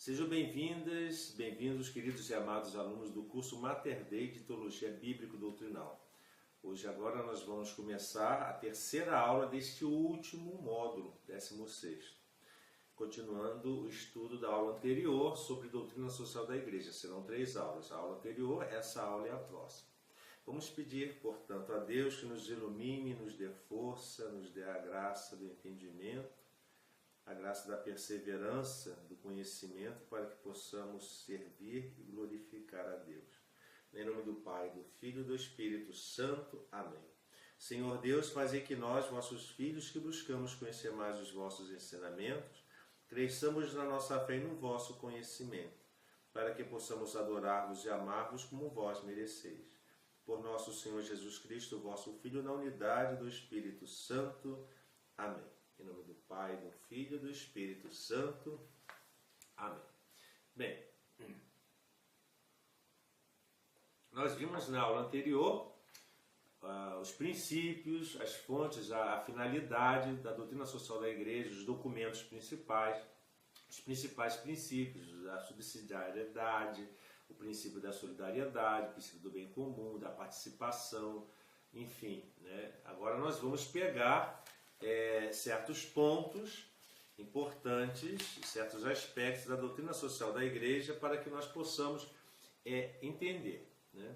Sejam bem-vindas, bem-vindos, queridos e amados alunos do curso Mater Dei de Teologia Bíblico-Doutrinal. Hoje, agora, nós vamos começar a terceira aula deste último módulo, 16º. Continuando o estudo da aula anterior sobre doutrina social da Igreja. Serão 3 aulas. A aula anterior, essa aula é a próxima. Vamos pedir, portanto, a Deus que nos ilumine, nos dê força, nos dê a graça do entendimento, a graça da perseverança, do conhecimento, para que possamos servir e glorificar a Deus. Em nome do Pai, do Filho e do Espírito Santo. Amém. Senhor Deus, fazei que nós, vossos filhos, que buscamos conhecer mais os vossos ensinamentos, cresçamos na nossa fé e no vosso conhecimento, para que possamos adorar-vos e amar-vos como vós mereceis. Por nosso Senhor Jesus Cristo, vosso Filho, na unidade do Espírito Santo. Amém. Em nome do Pai, do Filho e do Espírito Santo. Amém. Bem, nós vimos na aula anterior os princípios, as fontes, a finalidade da doutrina social da Igreja, os documentos principais, os principais princípios, a subsidiariedade, o princípio da solidariedade, o princípio do bem comum, da participação, enfim, né? Agora nós vamos pegar certos pontos importantes, certos aspectos da doutrina social da Igreja para que nós possamos entender, né?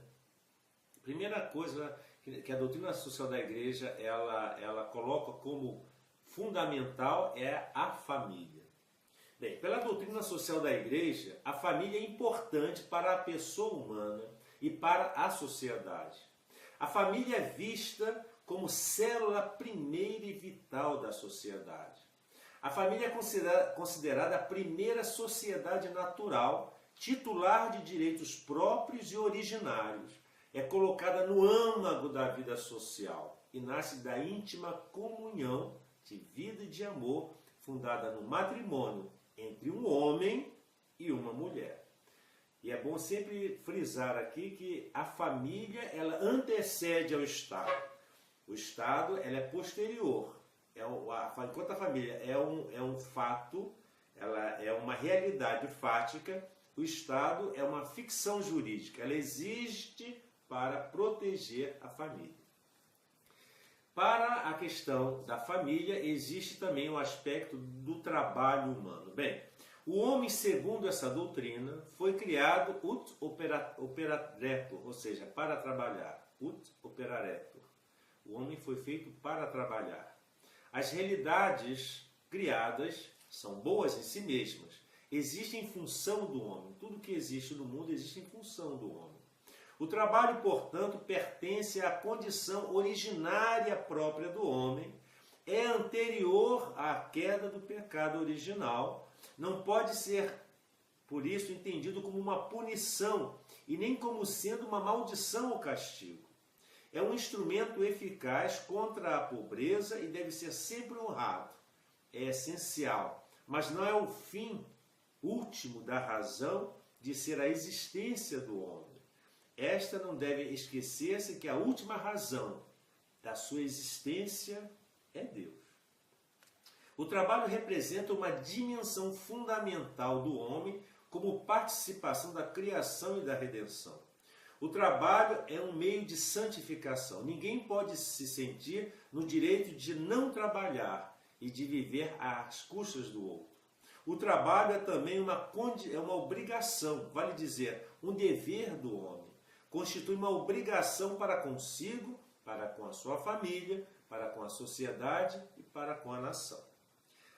Primeira coisa que a doutrina social da Igreja ela coloca como fundamental é a família. Bem, pela doutrina social da Igreja, a família é importante para a pessoa humana e para a sociedade. A família é vista como célula primeira e vital da sociedade. A família é considerada a primeira sociedade natural, titular de direitos próprios e originários. É colocada no âmago da vida social e nasce da íntima comunhão de vida e de amor, fundada no matrimônio entre um homem e uma mulher. E é bom sempre frisar aqui que a família ela antecede ao Estado. O Estado ela é posterior. Enquanto a família é um fato, ela é uma realidade fática, o Estado é uma ficção jurídica. Ela existe para proteger a família. Para a questão da família, existe também o aspecto do trabalho humano. Bem, o homem, segundo essa doutrina, foi criado ut operaretur, ou seja, para trabalhar. Ut operaretur. O homem foi feito para trabalhar. As realidades criadas são boas em si mesmas. Existem em função do homem. Tudo que existe no mundo existe em função do homem. O trabalho, portanto, pertence à condição originária própria do homem, é anterior à queda do pecado original, não pode ser, por isso, entendido como uma punição e nem como sendo uma maldição ou castigo. É um instrumento eficaz contra a pobreza e deve ser sempre honrado. É essencial, mas não é o fim último da razão de ser a existência do homem. Esta não deve esquecer-se que a última razão da sua existência é Deus. O trabalho representa uma dimensão fundamental do homem como participação da criação e da redenção. O trabalho é um meio de santificação. Ninguém pode se sentir no direito de não trabalhar e de viver às custas do outro. O trabalho é também uma obrigação, vale dizer, um dever do homem. Constitui uma obrigação para consigo, para com a sua família, para com a sociedade e para com a nação.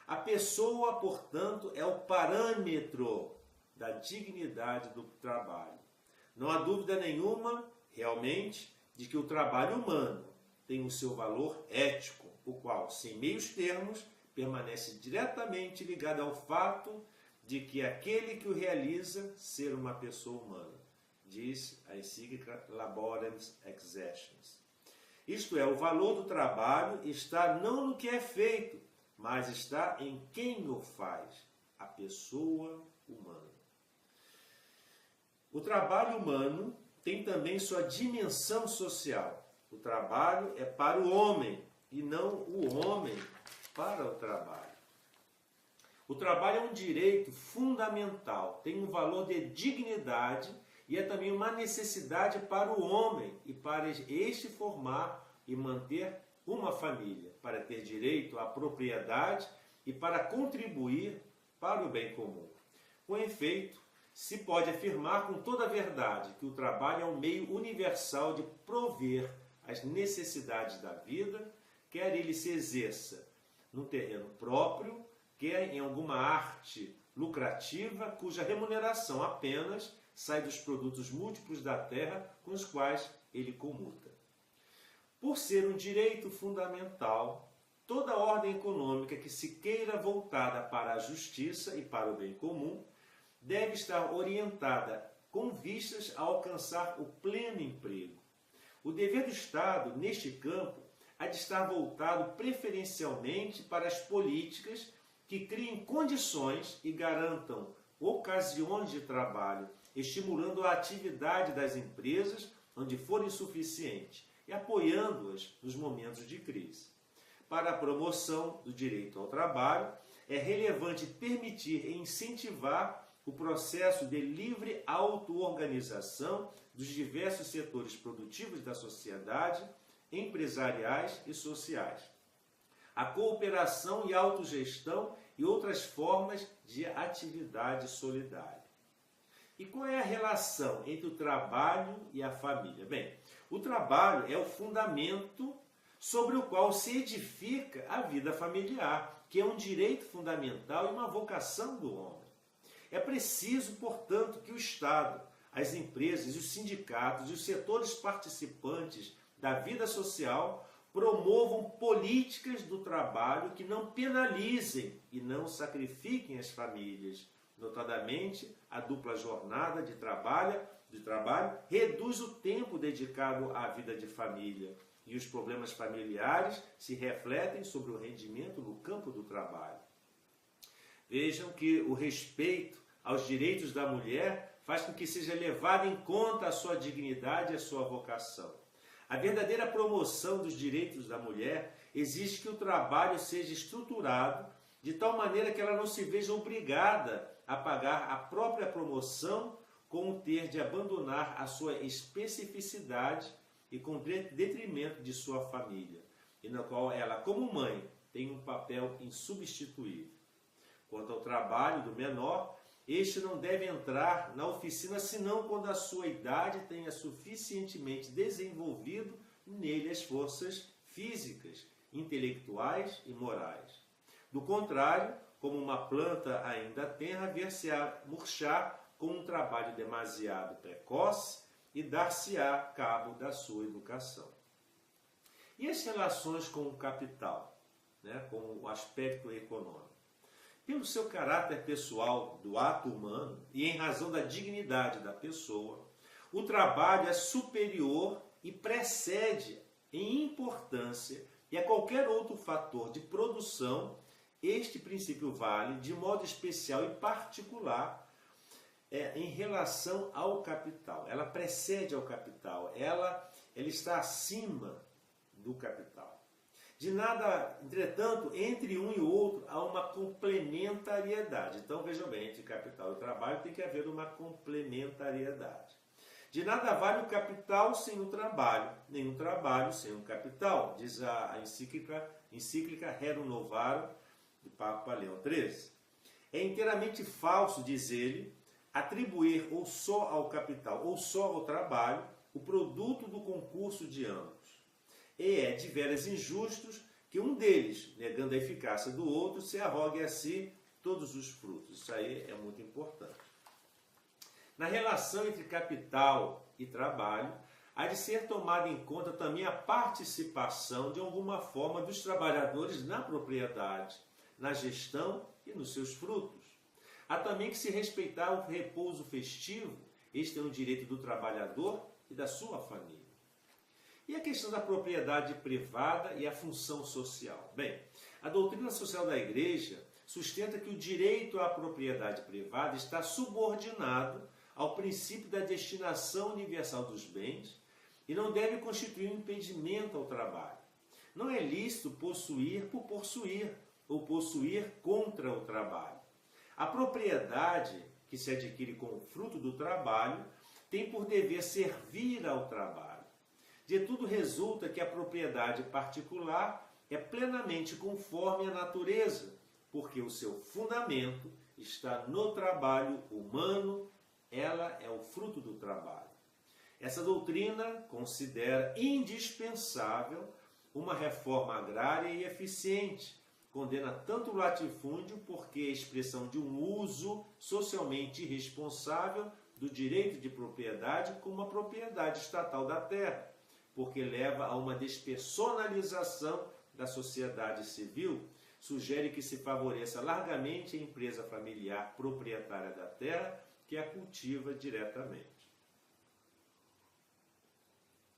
A pessoa, portanto, é o parâmetro da dignidade do trabalho. Não há dúvida nenhuma, realmente, de que o trabalho humano tem o seu valor ético, o qual, sem meios termos, permanece diretamente ligado ao fato de que aquele que o realiza ser uma pessoa humana, diz a encíclica Laborem Exercens. Isto é, o valor do trabalho está não no que é feito, mas está em quem o faz, a pessoa humana. O trabalho humano tem também sua dimensão social. O trabalho é para o homem e não o homem para o trabalho. O trabalho é um direito fundamental, tem um valor de dignidade e é também uma necessidade para o homem e para este formar e manter uma família, para ter direito à propriedade e para contribuir para o bem comum. Com efeito, se pode afirmar com toda a verdade que o trabalho é um meio universal de prover as necessidades da vida, quer ele se exerça no terreno próprio, quer em alguma arte lucrativa, cuja remuneração apenas sai dos produtos múltiplos da terra com os quais ele comuta. Por ser um direito fundamental, toda ordem econômica que se queira voltada para a justiça e para o bem comum deve estar orientada com vistas a alcançar o pleno emprego. O dever do Estado, neste campo, há de estar voltado preferencialmente para as políticas que criem condições e garantam ocasiões de trabalho, estimulando a atividade das empresas onde for insuficiente e apoiando-as nos momentos de crise. Para a promoção do direito ao trabalho, é relevante permitir e incentivar o processo de livre auto-organização dos diversos setores produtivos da sociedade, empresariais e sociais. A cooperação e autogestão e outras formas de atividade solidária. E qual é a relação entre o trabalho e a família? Bem, o trabalho é o fundamento sobre o qual se edifica a vida familiar, que é um direito fundamental e uma vocação do homem. É preciso, portanto, que o Estado, as empresas, os sindicatos e os setores participantes da vida social promovam políticas do trabalho que não penalizem e não sacrifiquem as famílias. Notadamente, a dupla jornada de trabalho reduz o tempo dedicado à vida de família e os problemas familiares se refletem sobre o rendimento no campo do trabalho. Vejam que o respeito aos direitos da mulher faz com que seja levada em conta a sua dignidade e a sua vocação. A verdadeira promoção dos direitos da mulher exige que o trabalho seja estruturado de tal maneira que ela não se veja obrigada a pagar a própria promoção com o ter de abandonar a sua especificidade e com detrimento de sua família, e na qual ela, como mãe, tem um papel insubstituível. Quanto ao trabalho do menor, este não deve entrar na oficina senão quando a sua idade tenha suficientemente desenvolvido nele as forças físicas, intelectuais e morais. Do contrário, como uma planta ainda tenra, ver-se-á murchar com um trabalho demasiado precoce e dar-se-á cabo da sua educação. E as relações com o capital, com o aspecto econômico? Pelo seu caráter pessoal do ato humano e em razão da dignidade da pessoa, o trabalho é superior e precede em importância e a qualquer outro fator de produção. Este princípio vale de modo especial e particular em relação ao capital. Ela precede ao capital, ela está acima do capital. De nada, entretanto, entre um e outro há uma complementariedade. Então, vejam bem, entre capital e trabalho tem que haver uma complementariedade. De nada vale o capital sem o trabalho, nem o trabalho sem o capital, diz a encíclica Rerum Novarum do Papa Leão XIII. É inteiramente falso, diz ele, atribuir ou só ao capital ou só ao trabalho o produto do concurso de ambos. E é de veras injustos que um deles, negando a eficácia do outro, se arrogue a si todos os frutos. Isso aí é muito importante. Na relação entre capital e trabalho, há de ser tomada em conta também a participação, de alguma forma, dos trabalhadores na propriedade, na gestão e nos seus frutos. Há também que se respeitar o repouso festivo. Este é um direito do trabalhador e da sua família. E a questão da propriedade privada e a função social? Bem, a doutrina social da Igreja sustenta que o direito à propriedade privada está subordinado ao princípio da destinação universal dos bens e não deve constituir um impedimento ao trabalho. Não é lícito possuir por possuir ou possuir contra o trabalho. A propriedade que se adquire com o fruto do trabalho tem por dever servir ao trabalho. De tudo resulta que a propriedade particular é plenamente conforme à natureza, porque o seu fundamento está no trabalho humano, ela é o fruto do trabalho. Essa doutrina considera indispensável uma reforma agrária e eficiente, condena tanto o latifúndio porque é expressão de um uso socialmente irresponsável do direito de propriedade como a propriedade estatal da terra, porque leva a uma despersonalização da sociedade civil, sugere que se favoreça largamente a empresa familiar proprietária da terra que a cultiva diretamente.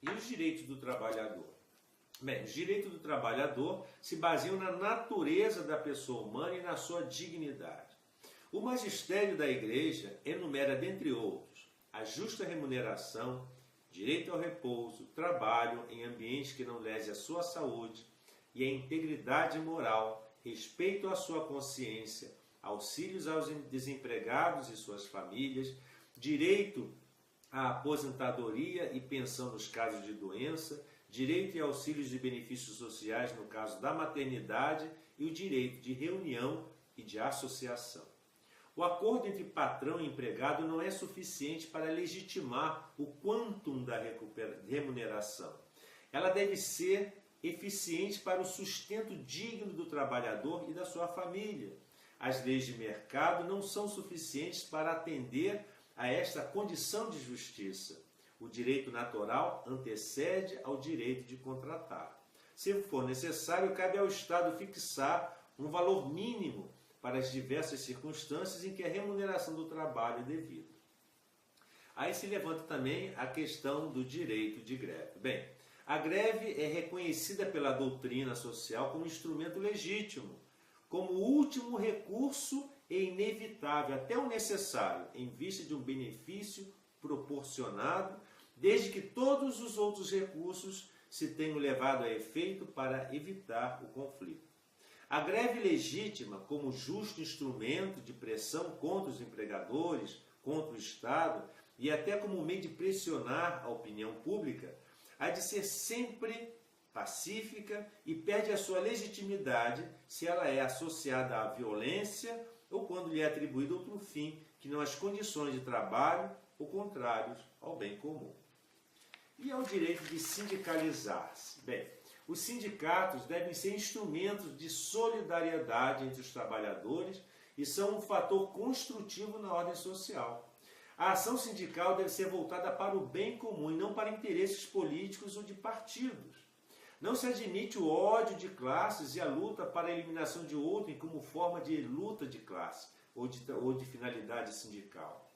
E os direitos do trabalhador? Bem, os direitos do trabalhador se baseiam na natureza da pessoa humana e na sua dignidade. O magistério da Igreja enumera, dentre outros, a justa remuneração, direito ao repouso, trabalho em ambiente que não lese a sua saúde e a integridade moral, respeito à sua consciência, auxílios aos desempregados e suas famílias, direito à aposentadoria e pensão nos casos de doença, direito e auxílios de benefícios sociais no caso da maternidade e o direito de reunião e de associação. O acordo entre patrão e empregado não é suficiente para legitimar o quantum da remuneração. Ela deve ser eficiente para o sustento digno do trabalhador e da sua família. As leis de mercado não são suficientes para atender a esta condição de justiça. O direito natural antecede ao direito de contratar. Se for necessário, cabe ao Estado fixar um valor mínimo para as diversas circunstâncias em que a remuneração do trabalho é devida. Aí se levanta também a questão do direito de greve. Bem, a greve é reconhecida pela doutrina social como instrumento legítimo, como último recurso e inevitável, até o necessário, em vista de um benefício proporcionado, desde que todos os outros recursos se tenham levado a efeito para evitar o conflito. A greve legítima, como justo instrumento de pressão contra os empregadores, contra o Estado e até como meio de pressionar a opinião pública, há de ser sempre pacífica e perde a sua legitimidade se ela é associada à violência ou quando lhe é atribuído outro fim que não as condições de trabalho ou contrários ao bem comum. E ao direito de sindicalizar-se? Bem, os sindicatos devem ser instrumentos de solidariedade entre os trabalhadores e são um fator construtivo na ordem social. A ação sindical deve ser voltada para o bem comum e não para interesses políticos ou de partidos. Não se admite o ódio de classes e a luta para a eliminação de outrem como forma de luta de classe ou de finalidade sindical.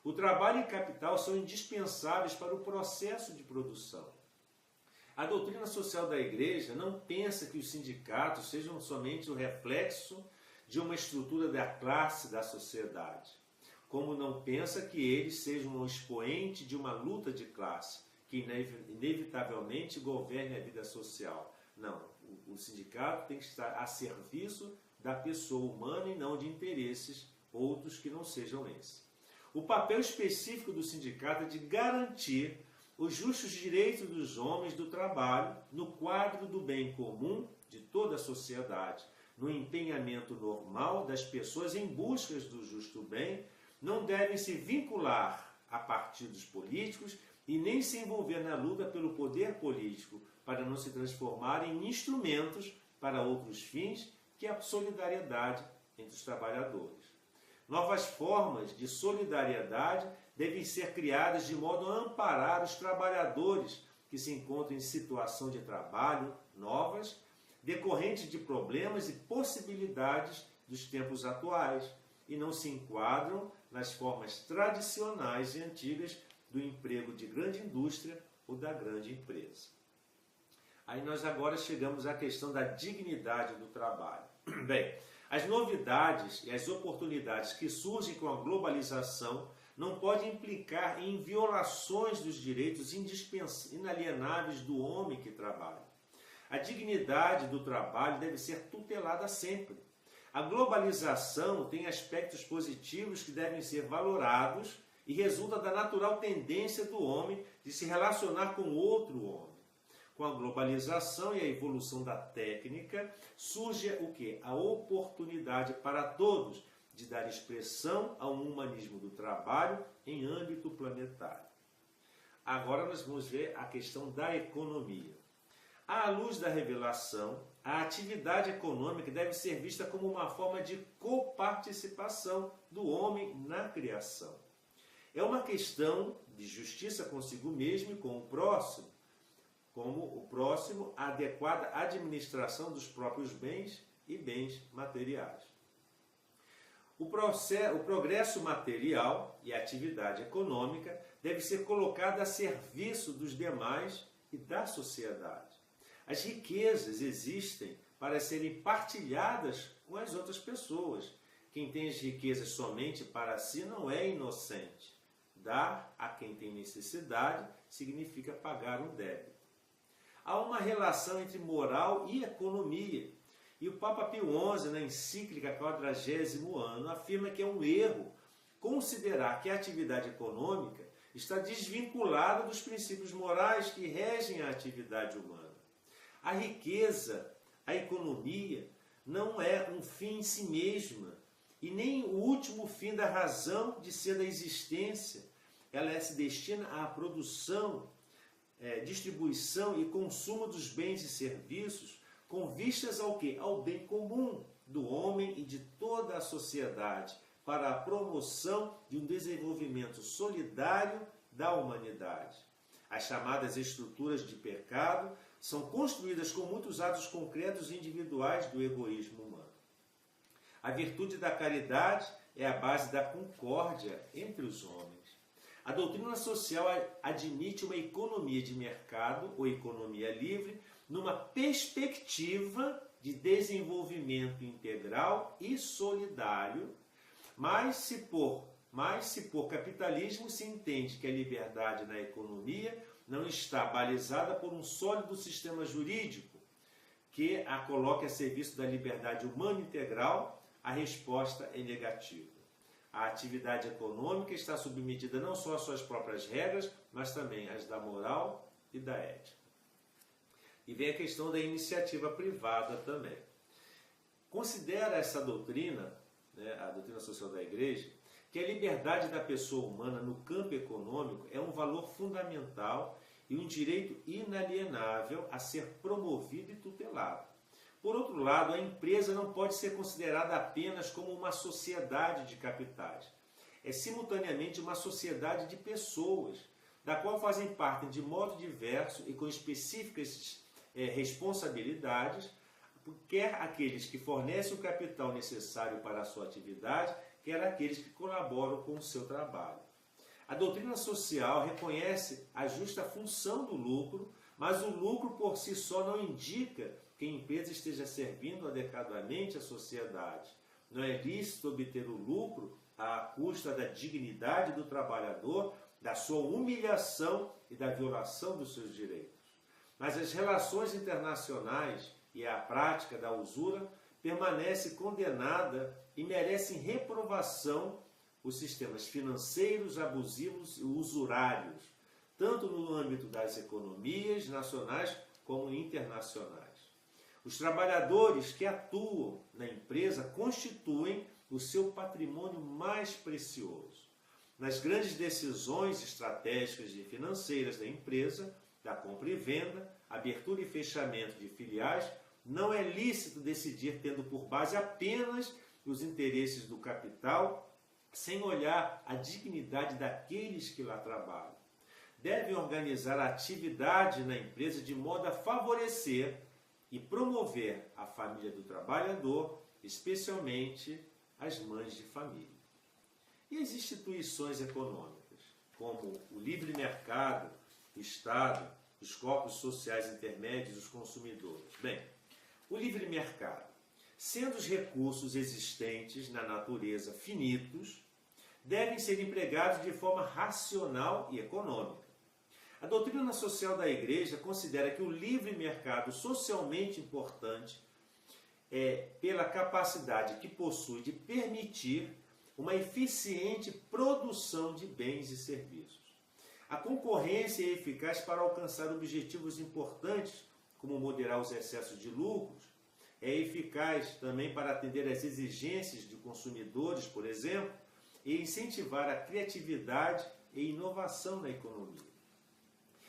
O trabalho e capital são indispensáveis para o processo de produção. A doutrina social da Igreja não pensa que os sindicatos sejam somente o reflexo de uma estrutura da classe da sociedade, como não pensa que eles sejam um expoente de uma luta de classe que inevitavelmente governe a vida social. Não, o sindicato tem que estar a serviço da pessoa humana e não de interesses outros que não sejam esses. O papel específico do sindicato é de garantir os justos direitos dos homens do trabalho no quadro do bem comum de toda a sociedade, no empenhamento normal das pessoas em busca do justo bem, não devem se vincular a partidos políticos e nem se envolver na luta pelo poder político, para não se transformar em instrumentos para outros fins que a solidariedade entre os trabalhadores. Novas formas de solidariedade devem ser criadas de modo a amparar os trabalhadores que se encontram em situação de trabalho novas, decorrentes de problemas e possibilidades dos tempos atuais, e não se enquadram nas formas tradicionais e antigas do emprego de grande indústria ou da grande empresa. Aí nós agora chegamos à questão da dignidade do trabalho. Bem, as novidades e as oportunidades que surgem com a globalização não podem implicar em violações dos direitos inalienáveis do homem que trabalha. A dignidade do trabalho deve ser tutelada sempre. A globalização tem aspectos positivos que devem ser valorados e resulta da natural tendência do homem de se relacionar com outro homem. Com a globalização e a evolução da técnica, surge o quê? A oportunidade para todos de dar expressão a um humanismo do trabalho em âmbito planetário. Agora nós vamos ver a questão da economia. À luz da revelação, a atividade econômica deve ser vista como uma forma de coparticipação do homem na criação. É uma questão de justiça consigo mesmo e com o próximo, como o próximo, a adequada administração dos próprios bens e bens materiais. O progresso material e a atividade econômica deve ser colocada a serviço dos demais e da sociedade. As riquezas existem para serem partilhadas com as outras pessoas. Quem tem as riquezas somente para si não é inocente. Dar a quem tem necessidade significa pagar um débito. Há uma relação entre moral e economia. E o Papa Pio XI, na encíclica 40º ano, afirma que é um erro considerar que a atividade econômica está desvinculada dos princípios morais que regem a atividade humana. A riqueza, a economia, não é um fim em si mesma e nem o último fim da razão de ser da existência. Ela se destina à produção, distribuição e consumo dos bens e serviços com vistas ao quê? Ao bem comum do homem e de toda a sociedade, para a promoção de um desenvolvimento solidário da humanidade. As chamadas estruturas de pecado são construídas com muitos atos concretos e individuais do egoísmo humano. A virtude da caridade é a base da concórdia entre os homens. A doutrina social admite uma economia de mercado ou economia livre numa perspectiva de desenvolvimento integral e solidário, mas se por capitalismo se entende que a liberdade na economia não está balizada por um sólido sistema jurídico que a coloque a serviço da liberdade humana integral, a resposta é negativa. A atividade econômica está submetida não só às suas próprias regras, mas também às da moral e da ética. E vem a questão da iniciativa privada também. Considera essa doutrina, a doutrina social da Igreja, que a liberdade da pessoa humana no campo econômico é um valor fundamental e um direito inalienável a ser promovido e tutelado. Por outro lado, a empresa não pode ser considerada apenas como uma sociedade de capitais. É simultaneamente uma sociedade de pessoas, da qual fazem parte de modo diverso e com específicas responsabilidades, quer aqueles que fornecem o capital necessário para a sua atividade, quer aqueles que colaboram com o seu trabalho. A doutrina social reconhece a justa função do lucro, mas o lucro por si só não indica que a empresa esteja servindo adequadamente à sociedade. Não é lícito obter o lucro à custa da dignidade do trabalhador, da sua humilhação e da violação dos seus direitos. Mas as relações internacionais e a prática da usura permanece condenada e merecem reprovação os sistemas financeiros abusivos e usurários, tanto no âmbito das economias nacionais como internacionais. Os trabalhadores que atuam na empresa constituem o seu patrimônio mais precioso. Nas grandes decisões estratégicas e financeiras da empresa, da compra e venda, abertura e fechamento de filiais, não é lícito decidir tendo por base apenas os interesses do capital, sem olhar a dignidade daqueles que lá trabalham. Devem organizar a atividade na empresa de modo a favorecer e promover a família do trabalhador, especialmente as mães de família. E as instituições econômicas, como o livre mercado, o Estado, os corpos sociais intermédios, os consumidores. Bem, o livre mercado, sendo os recursos existentes na natureza finitos, devem ser empregados de forma racional e econômica. A doutrina social da Igreja considera que o livre mercado socialmente importante pela capacidade que possui de permitir uma eficiente produção de bens e serviços. A concorrência é eficaz para alcançar objetivos importantes, como moderar os excessos de lucros. É eficaz também para atender às exigências de consumidores, por exemplo, e incentivar a criatividade e inovação na economia.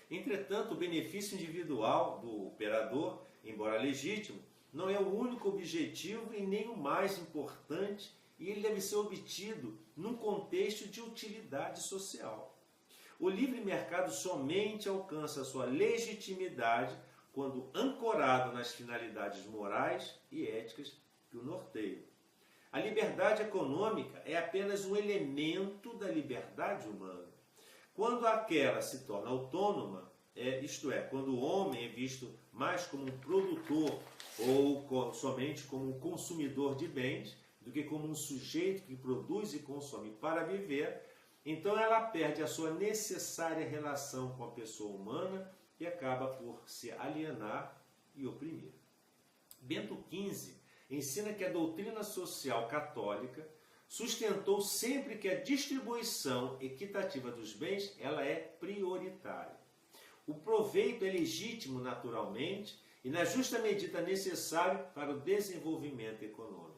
Entretanto, o benefício individual do operador, embora legítimo, não é o único objetivo e nem o mais importante, e ele deve ser obtido num contexto de utilidade social. O livre mercado somente alcança sua legitimidade quando ancorado nas finalidades morais e éticas que o norteiam. A liberdade econômica é apenas um elemento da liberdade humana. Quando aquela se torna autônoma, isto é, quando o homem é visto mais como um produtor ou somente como um consumidor de bens, do que como um sujeito que produz e consome para viver, então ela perde a sua necessária relação com a pessoa humana e acaba por se alienar e oprimir. Bento XV ensina que a doutrina social católica sustentou sempre que a distribuição equitativa dos bens ela é prioritária. O proveito é legítimo naturalmente e na justa medida necessário para o desenvolvimento econômico.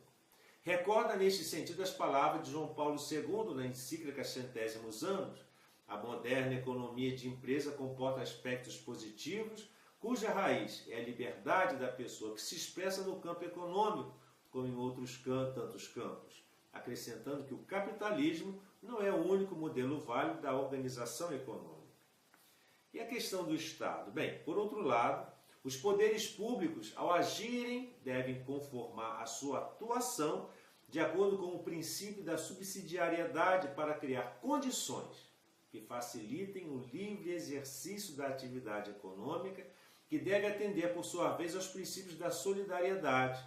Recorda neste sentido as palavras de João Paulo II na encíclica Centésimos Anos. A moderna economia de empresa comporta aspectos positivos, cuja raiz é a liberdade da pessoa que se expressa no campo econômico, como em outros tantos campos, acrescentando que o capitalismo não é o único modelo válido da organização econômica. E a questão do Estado? Bem, por outro lado, os poderes públicos, ao agirem, devem conformar a sua atuação de acordo com o princípio da subsidiariedade para criar condições que facilitem o livre exercício da atividade econômica, que deve atender, por sua vez, aos princípios da solidariedade.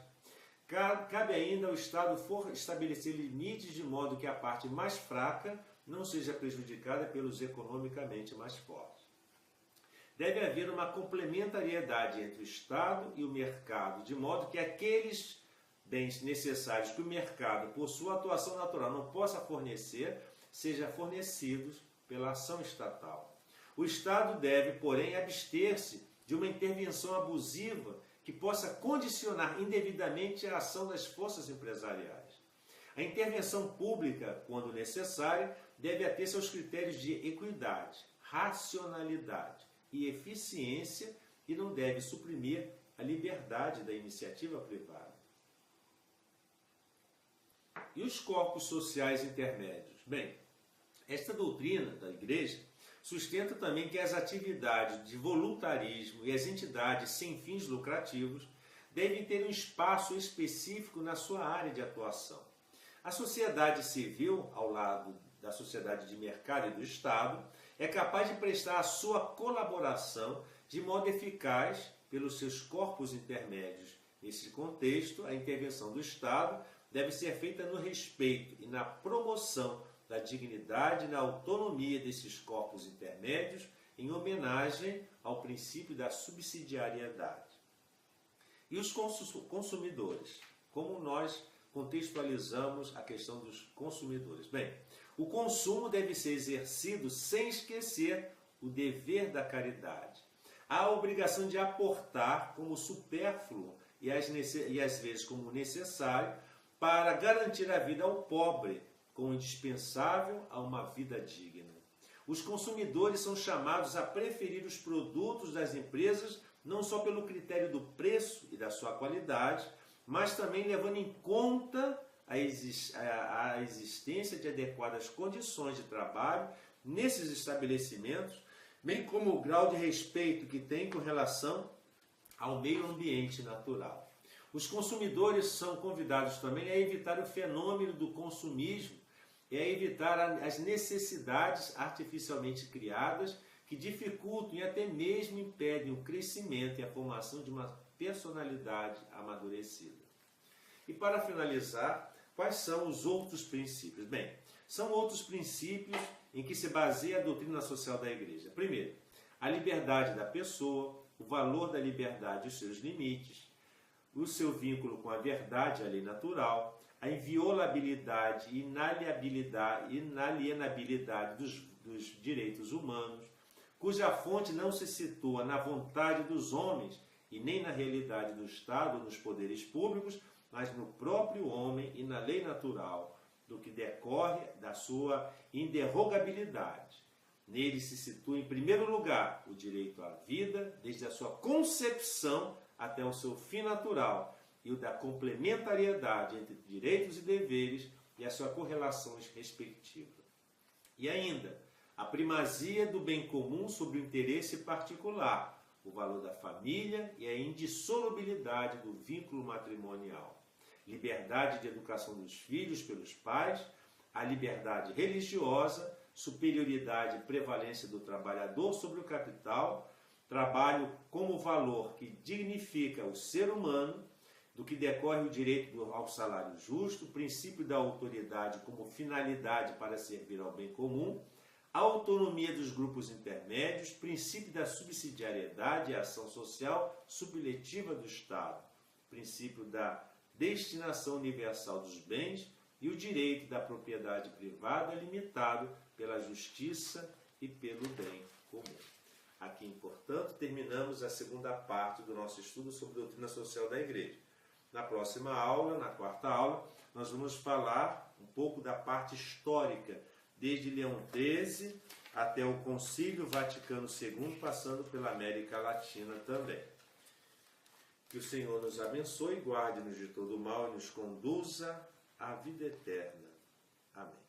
Cabe ainda ao Estado estabelecer limites de modo que a parte mais fraca não seja prejudicada pelos economicamente mais fortes. Deve haver uma complementariedade entre o Estado e o mercado, de modo que aqueles bens necessários que o mercado, por sua atuação natural, não possa fornecer, sejam fornecidos pela ação estatal. O Estado deve, porém, abster-se de uma intervenção abusiva que possa condicionar indevidamente a ação das forças empresariais. A intervenção pública, quando necessária, deve ater-se aos critérios de equidade, racionalidade e eficiência e não deve suprimir a liberdade da iniciativa privada. E os corpos sociais intermédios? Bem, esta doutrina da Igreja sustenta também que as atividades de voluntarismo e as entidades sem fins lucrativos devem ter um espaço específico na sua área de atuação. A sociedade civil, ao lado da sociedade de mercado e do Estado, é capaz de prestar a sua colaboração de modo eficaz pelos seus corpos intermédios. Nesse contexto, a intervenção do Estado deve ser feita no respeito e na promoção da dignidade e na autonomia desses corpos intermédios, em homenagem ao princípio da subsidiariedade. E os consumidores? Como nós contextualizamos a questão dos consumidores? Bem, o consumo deve ser exercido sem esquecer o dever da caridade. Há a obrigação de aportar como supérfluo e às vezes como necessário para garantir a vida ao pobre, como indispensável a uma vida digna. Os consumidores são chamados a preferir os produtos das empresas não só pelo critério do preço e da sua qualidade, mas também levando em conta a existência de adequadas condições de trabalho nesses estabelecimentos, bem como o grau de respeito que tem com relação ao meio ambiente natural. Os consumidores são convidados também a evitar o fenômeno do consumismo e a evitar as necessidades artificialmente criadas que dificultam e até mesmo impedem o crescimento e a formação de uma personalidade amadurecida. E para finalizar, quais são os outros princípios? Bem, são outros princípios em que se baseia a doutrina social da Igreja. Primeiro, a liberdade da pessoa, o valor da liberdade e os seus limites. o seu vínculo com a verdade, a lei natural, a inviolabilidade e inalienabilidade dos direitos humanos, cuja fonte não se situa na vontade dos homens e nem na realidade do Estado ou nos poderes públicos, mas no próprio homem e na lei natural, do que decorre da sua inderrogabilidade. Nele se situa, em primeiro lugar, o direito à vida, desde a sua concepção até o seu fim natural, e o da complementariedade entre direitos e deveres e a sua correlação respectiva. E ainda, a primazia do bem comum sobre o interesse particular, o valor da família e a indissolubilidade do vínculo matrimonial, liberdade de educação dos filhos pelos pais, a liberdade religiosa, superioridade e prevalência do trabalhador sobre o capital, trabalho como valor que dignifica o ser humano, do que decorre o direito ao salário justo, o princípio da autoridade como finalidade para servir ao bem comum, a autonomia dos grupos intermédios, princípio da subsidiariedade e ação social subletiva do Estado, princípio da destinação universal dos bens e o direito da propriedade privada limitado pela justiça e pelo bem comum. Aqui, portanto, terminamos a segunda parte do nosso estudo sobre a doutrina social da Igreja. Na próxima aula, na quarta aula, nós vamos falar um pouco da parte histórica, desde Leão XIII até o Concílio Vaticano II, passando pela América Latina também. Que o Senhor nos abençoe, guarde-nos de todo mal e nos conduza à vida eterna. Amém.